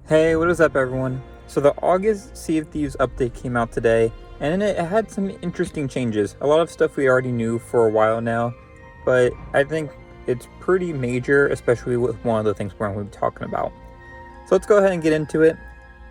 Hey, what is up everyone? So the August Sea of Thieves update came out today, and in it had some interesting changes. A lot of stuff we already knew for a while now, but I think it's pretty major, especially with one of the things we're going to be talking about. So let's go ahead and get into it.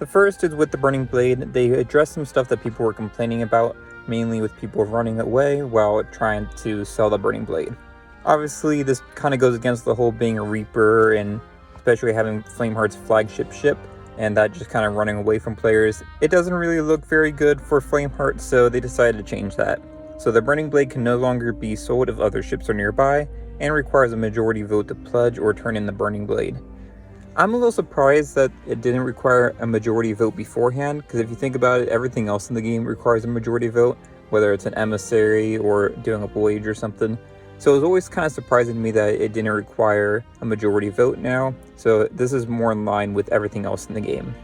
The first is with the Burning Blade. They addressed some stuff that people were complaining about, mainly with people running away while trying to sell the Burning Blade. Obviously, this kind of goes against the whole being a Reaper and especially having Flameheart's flagship ship, and that just kind of running away from players. It doesn't really look very good for Flameheart, so they decided to change that. So the Burning Blade can no longer be sold if other ships are nearby, and requires a majority vote to pledge or turn in the Burning Blade. I'm a little surprised that it didn't require a majority vote beforehand, because if you think about it, everything else in the game requires a majority vote, whether it's an emissary or doing a voyage or something. So it was always kind of surprising to me that it didn't require a majority vote now, so this is more in line with everything else in the game.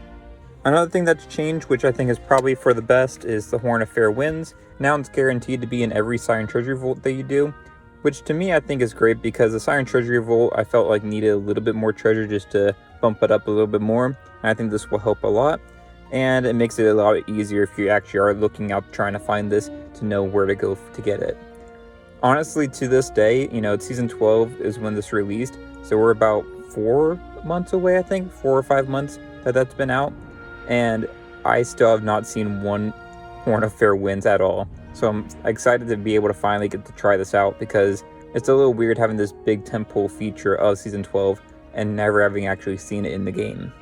Another thing that's changed, which I think is probably for the best, is the Horn of Fair Winds. Now it's guaranteed to be in every Siren Treasury Vault that you do, which to me I think is great because the Siren Treasury Vault I felt like needed a little bit more treasure just to bump it up a little bit more, and I think this will help a lot. And it makes it a lot easier if you actually are looking up trying to find this to know where to go to get it. Honestly, to this day, Season 12 is when this released, so we're about 4 months away, I think, 4 or 5 months that's been out, and I still have not seen one Horn of Fair Winds at all. So I'm excited to be able to finally get to try this out, because it's a little weird having this big tentpole feature of Season 12 and never having actually seen it in the game.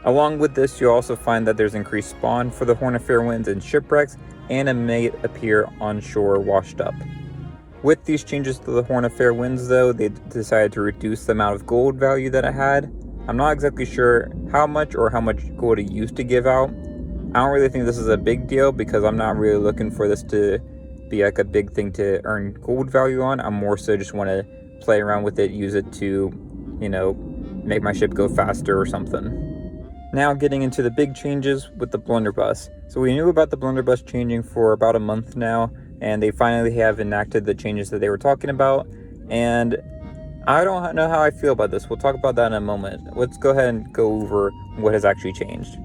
Along with this, you'll also find that there's increased spawn for the Horn of Fair Winds in shipwrecks, and it may appear onshore washed up. With these changes to the Horn of Fair Winds, though, they decided to reduce the amount of gold value that it had. I'm not exactly sure how much gold it used to give out. I don't really think this is a big deal because I'm not really looking for this to be like a big thing to earn gold value on. I'm more so just want to play around with it, use it to, make my ship go faster or something. Now getting into the big changes with the Blunderbuss. So we knew about the Blunderbuss changing for about a month now, and they finally have enacted the changes that they were talking about, and I don't know how I feel about this. We'll talk about that in a moment. Let's go ahead and go over what has actually changed.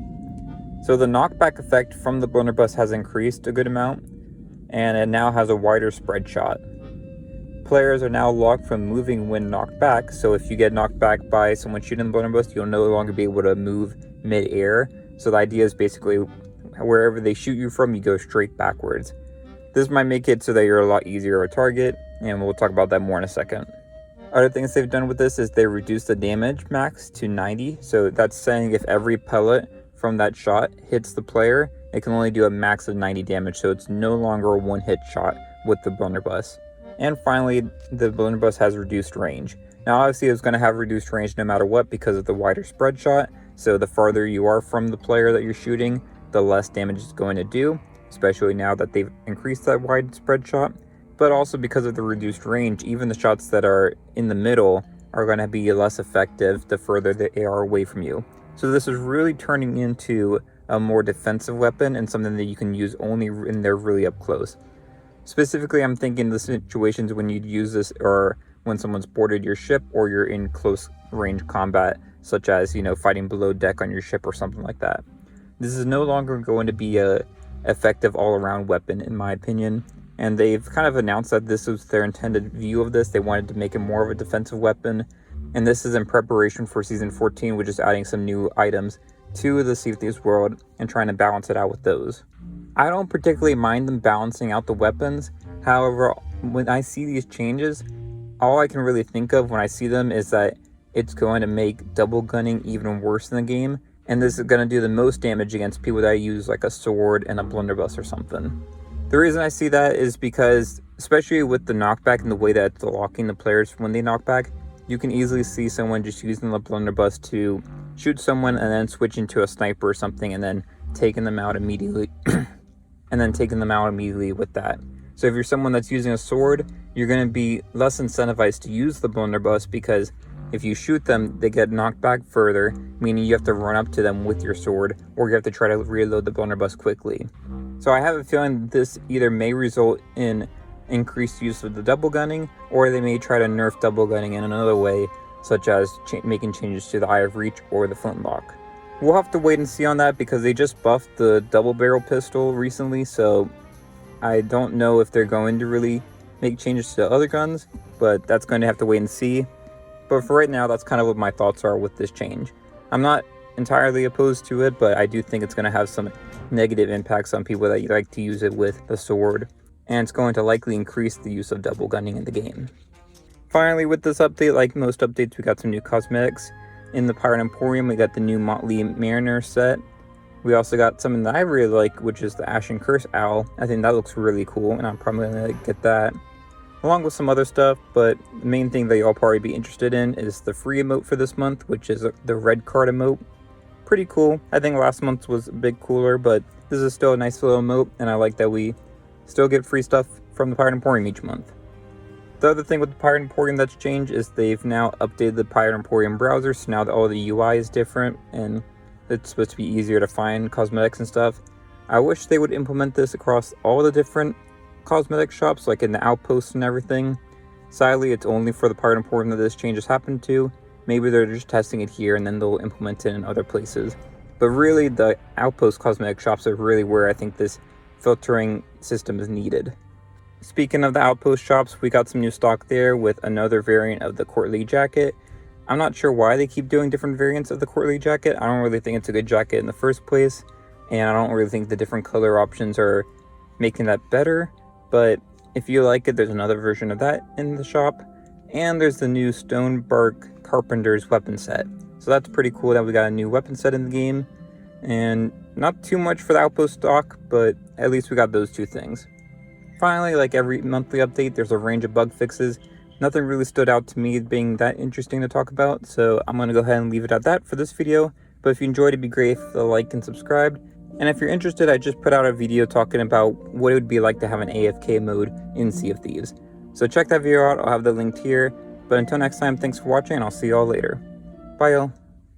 So the knockback effect from the Blunderbuss has increased a good amount, and it now has a wider spread shot. Players are now locked from moving when knocked back, so if you get knocked back by someone shooting the Blunderbuss, you'll no longer be able to move mid-air. So the idea is basically wherever they shoot you from, you go straight backwards. This might make it so that you're a lot easier to target, and we'll talk about that more in a second. Other things they've done with this is they reduced the damage max to 90, so that's saying if every pellet from that shot hits the player, it can only do a max of 90 damage, so it's no longer a one-hit shot with the Blunderbuss. And finally, the Blunderbuss has reduced range. Now obviously it's going to have reduced range no matter what because of the wider spread shot, so the farther you are from the player that you're shooting, the less damage it's going to do, especially now that they've increased that wide spread shot. But also because of the reduced range, even the shots that are in the middle are going to be less effective the further they are away from you. So this is really turning into a more defensive weapon and something that you can use only when they're really up close. Specifically, I'm thinking the situations when you'd use this are when someone's boarded your ship or you're in close range combat, such as, fighting below deck on your ship or something like that. This is no longer going to be a effective all-around weapon, in my opinion, and they've kind of announced that this was their intended view of this. They wanted to make it more of a defensive weapon, and this is in preparation for Season 14, which is adding some new items to the Sea of Thieves world and trying to balance it out with those. I don't particularly mind them balancing out the weapons. However, when I see these changes, all I can really think of when I see them is that it's going to make double gunning even worse in the game, and this is going to do the most damage against people that use like a sword and a Blunderbuss or something. The reason I see that is because, especially with the knockback and the way that it's locking the players when they knock back, you can easily see someone just using the Blunderbuss to shoot someone and then switch into a sniper or something and then taking them out immediately with that. So if you're someone that's using a sword, you're going to be less incentivized to use the Blunderbuss because if you shoot them, they get knocked back further, meaning you have to run up to them with your sword, or you have to try to reload the Blunderbuss quickly. So I have a feeling this either may result in increased use of the double gunning, or they may try to nerf double gunning in another way, such as making changes to the Eye of Reach or the Flintlock. We'll have to wait and see on that because they just buffed the double barrel pistol recently, so I don't know if they're going to really make changes to other guns, but that's going to have to wait and see. But for right now, that's kind of what my thoughts are with this change. I'm not entirely opposed to it, but I do think it's going to have some negative impacts on people that like to use it with the sword, and it's going to likely increase the use of double gunning in the game. Finally, with this update, like most updates, we got some new cosmetics. In the Pirate Emporium, we got the new Motley Mariner set. We also got something that I really like, which is the Ashen Curse Owl. I think that looks really cool, and I'm probably going to get that, along with some other stuff. But the main thing that you'll probably be interested in is the free emote for this month, which is the red card emote. Pretty cool. I think last month's was a bit cooler, but this is still a nice little emote, and I like that we still get free stuff from the Pirate Emporium each month. The other thing with the Pirate Emporium that's changed is they've now updated the Pirate Emporium browser, so now all the UI is different, and it's supposed to be easier to find cosmetics and stuff. I wish they would implement this across all the different cosmetic shops, like in the Outpost and everything. Sadly, it's only for the Pirate Emporium that this change has happened to. Maybe they're just testing it here and then they'll implement it in other places. But really, the Outpost cosmetic shops are really where I think this filtering system is needed. Speaking of the Outpost shops, we got some new stock there with another variant of the Courtly jacket. I'm not sure why they keep doing different variants of the Courtly jacket. I don't really think it's a good jacket in the first place, and I don't really think the different color options are making that better. But if you like it, there's another version of that in the shop. And there's the new Stonebark Carpenter's weapon set. So that's pretty cool that we got a new weapon set in the game. And not too much for the Outpost stock, but at least we got those two things. Finally, like every monthly update, there's a range of bug fixes. Nothing really stood out to me being that interesting to talk about, so I'm going to go ahead and leave it at that for this video. But if you enjoyed, it'd be great if you like and subscribed. And if you're interested, I just put out a video talking about what it would be like to have an AFK mode in Sea of Thieves. So check that video out, I'll have the link here. But until next time, thanks for watching, and I'll see y'all later. Bye y'all.